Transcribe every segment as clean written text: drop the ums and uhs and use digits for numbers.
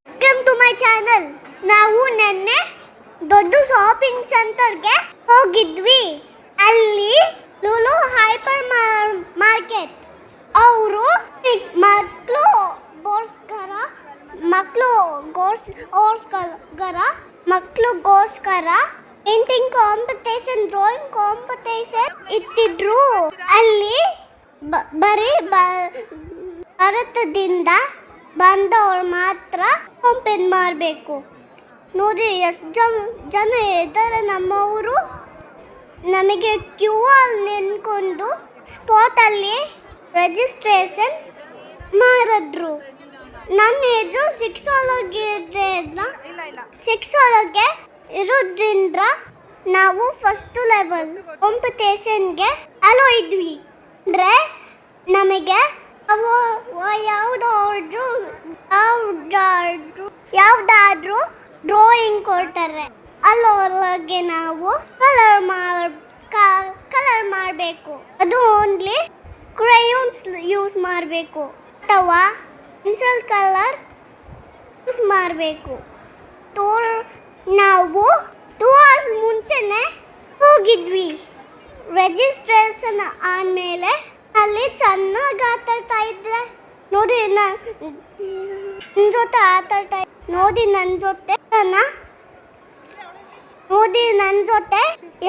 Welcome to my channel. ನಾವು ನೆನ್ನೆ ದೊಡ್ಡ ಶಾಪಿಂಗ್ ಸೆಂಟರ್ಗೆ ಹೋಗಿದ್ವಿ. ಅಲ್ಲಿ ಲೂಲು ಹೈಪರ್ ಮಾರ್ಕೆಟ್ ಅವರು ಮಕ್ಕಳಿಗೋಸ್ಕರ ಪೇಂಟಿಂಗ್ ಕಾಂಪಿಟೇಷನ್, ಡ್ರಾಯಿಂಗ್ ಕಾಂಪಿಟೇಷನ್ ಇಟ್ಟಿದ್ರು. ಅಲ್ಲಿ ಬರೀ ಭಾರತದಿಂದ ಬಂದವರು ಮಾತ್ರ ಕಾಂಪೇರ್ ಮಾಡಬೇಕು. ನೋಡಿ ಎಷ್ಟು ಜನ ಇದ್ದಾರೆ ನಮ್ಮವರು. ನಮಗೆ ಕ್ಯೂ ಅಲ್ಲಿ ನಿಂತ್ಕೊಂಡು ಸ್ಪಾಟಲ್ಲಿ ರಿಜಿಸ್ಟ್ರೇಷನ್ ಮಾಡಿದ್ರು. ನನ್ನ ಏಜು 6 ಒಳಗೆ ಇರೋದ್ರಿಂದ ನಾವು ಫಸ್ಟ್ ಲೆವೆಲ್ ಕಾಂಪಿಟೇಷನ್ಗೆ ಅಲೋ ಇದ್ವಿ. ಅಂದರೆ ನಮಗೆ ಯಾವುದಾದ್ರೂ ಡ್ರಾಯಿಂಗ್ ಕೊಡ್ತಾರೆ. ಅಲ್ಲೊಳಗೆ ನಾವು ಕಲರ್ ಮಾಡಬೇಕು. ಅದು ಓನ್ಲಿ ಕ್ರಯಾನ್ಸ್ ಯೂಸ್ ಮಾಡಬೇಕು ಅಥವಾ ಪೆನ್ಸಿಲ್ ಕಲರ್ ಯೂಸ್ ಮಾಡಬೇಕು. ನಾವು 2 hours ಮುಂಚೆನೆ ಹೋಗಿದ್ವಿ. ರಿಜಿಸ್ಟ್ರೇಷನ್ ಆದಮೇಲೆ ಅಲ್ಲಿ ಚೆನ್ನಾಗಿ ಆಟಾಡ್ತಾ ಇದ್ರೆ ನೋಡಿ. ನನ್ನ ಜೊತೆ ಆಟಾಡ್ತಾ ನೋಡಿ. ನನ್ನ ಜೊತೆ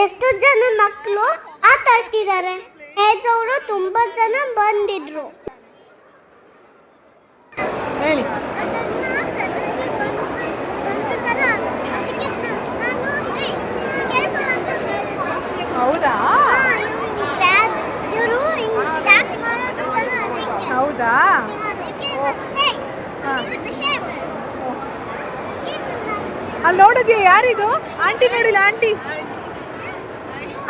ಎಷ್ಟು ಜನ ಮಕ್ಕಳು ಆಟಾಡ್ತಿದ್ದಾರೆ. ಅವರು ತುಂಬಾ ಜನ ಬಂದಿದ್ರು. ಹೇಳಿ. ಹೌದಾ? ಹೌದಾ? ಅಲ್ಲಿ ನೋಡಿದ್ಯಾ? ಯಾರಿದು ಆಂಟಿ? ನೋಡಿಲ್ಲ ಆಂಟಿ?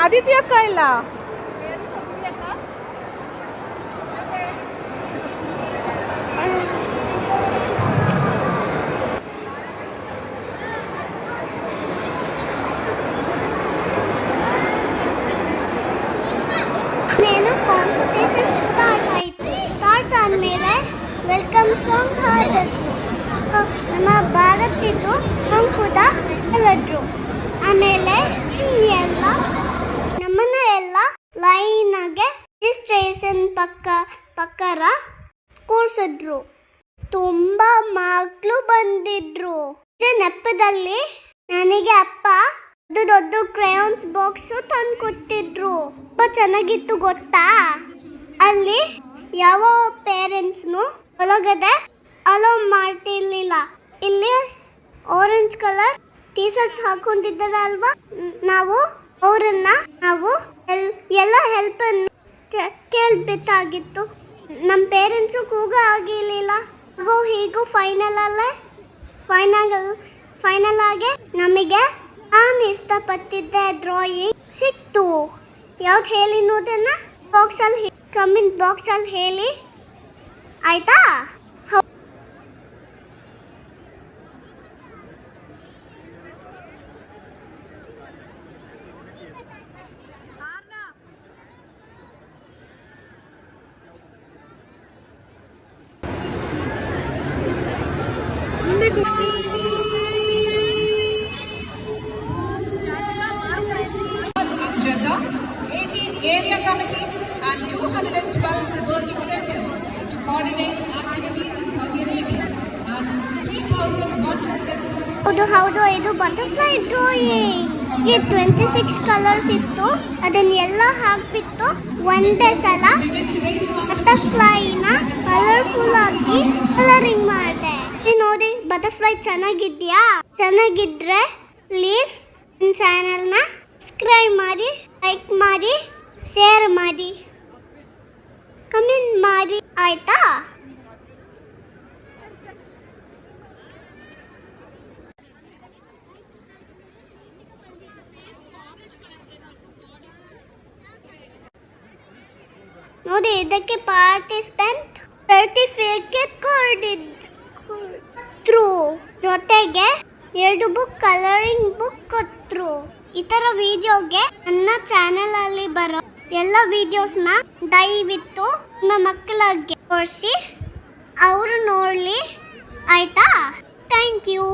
ಅದಿತಿ ಅಕ್ಕ ಇಲ್ಲ? ಕಾಂಪಿಟೇಷನ್ ಸ್ಟಾರ್ಟ್ ಆದಮೇಲೆ ವೆಲ್ಕಮ್ ಸಾಂಗ್ ಹಾಡಿದ್ರು. ನಮ್ಮ ಭಾರತದ್ದು ಅಂಕುದ ಹೇಳಿದ್ರು. ಆಮೇಲೆ ನಮ್ಮನ್ನ ಎಲ್ಲ ಲೈನಾಗೆ ರಿಜಿಸ್ಟ್ರೇಷನ್ ಪಕ್ಕರ ಕೂರಿಸಿದ್ರು. ತುಂಬ ಮಕ್ಕಳು ಬಂದಿದ್ರು. ನೆಪದಲ್ಲಿ ನನಗೆ ಅಪ್ಪ ದೊಡ್ಡ ಕ್ರಯಾನ್ಸ್ ಬಾಕ್ಸು ತಂದು ಕೊಟ್ಟಿದ್ರು. ತುಂಬ ಚೆನ್ನಾಗಿತ್ತು ಗೊತ್ತಾ. ಅಲ್ಲಿ ಯಾವ ಪೇರೆಂಟ್ಸ್ನು ಒಳಗಡೆ ಅಲೋ ಮಾಡ್ತಿರ್ಲಿಲ್ಲ. ಇಲ್ಲಿ ಆರೆಂಜ್ ಕಲರ್ ಟೀ ಶರ್ಟ್ ಹಾಕೊಂಡಿದ್ದಾರೆ ಅಲ್ವಾ, ನಾವು ಎಲ್ಲ ಹೆಲ್ಪನ್ನು ಕೇಳಬೇಕಾಗಿತ್ತು. ನಮ್ಮ ಪೇರೆಂಟ್ಸು ಕೂಗ ಆಗಿರಲಿಲ್ಲ. ಹೀಗೂ ಫೈನಲ್ ಆಗಿ ನಮಗೆ ನಾನು ಇಷ್ಟಪಟ್ಟಿದ್ದೆ ಡ್ರಾಯಿಂಗ್ ಸಿಕ್ತು. ಯಾವ್ದು ಹೇಳಿ ನೋಡೋಣ. ಕಮೆಂಟ್ ಬಾಕ್ಸಲ್ಲಿ ಹೇಳಿ ಆಯ್ತಾ? Area committees and 212 working centers to coordinate activities in Saudi Arabia and 3,100. ಹೌದು, ಇದು ಬಟರ್ಫ್ಲೈ ಡ್ರಾಯಿಂಗ್. 26 ಕಲರ್ಸ್ ಇತ್ತು. ಅದನ್ನೆಲ್ಲ ಹಾಕ್ಬಿಟ್ಟು ಒಂದೇ ಸಲ ಬಟರ್ಫ್ಲೈನ ಕಲರ್ಫುಲ್ ಆಗಿ ಕಲರಿಂಗ್ ಮಾಡಿದೆ. ನೋಡಿ ಬಟರ್ಫ್ಲೈ ಚೆನ್ನಾಗಿದ್ಯಾ? ಚೆನ್ನಾಗಿದ್ರೆ ಪ್ಲೀಸ್ ನನ್ನ ಚಾನೆಲ್ನ ಸಬ್ಸ್ಕ್ರೈಬ್ ಮಾಡಿ, ಲೈಕ್ ಮಾಡಿ, ಶೇರ್ ಮಾಡಿ, ಕಮೆಂಟ್ ಮಾಡಿ ಆಯ್ತಾ? ನೋಡಿ ಇದಕ್ಕೆ ಪಾರ್ಟಿಸಿಪೆಂಟ್ ಸರ್ಟಿಫಿಕೇಟ್ ಕೊಟ್ಟಿದ್ರು. ಜೊತೆಗೆ 2 ಬುಕ್ ಕಲರಿಂಗ್ ಬುಕ್ ಕೊಟ್ಟರು. ಈ ತರ ವಿಡಿಯೋಗೆ ನನ್ನ ಚಾನೆಲ್ ಅಲ್ಲಿ ಬರೋ ಎಲ್ಲ ವಿಡಿಯೋಸ್ನ ದಯವಿಟ್ಟು ನಿಮ್ಮ ಮಕ್ಕಳಿಗೆ ತೋರಿಸಿ ಅವರು ನೋಡಲಿ ಆಯ್ತಾ. Thank you.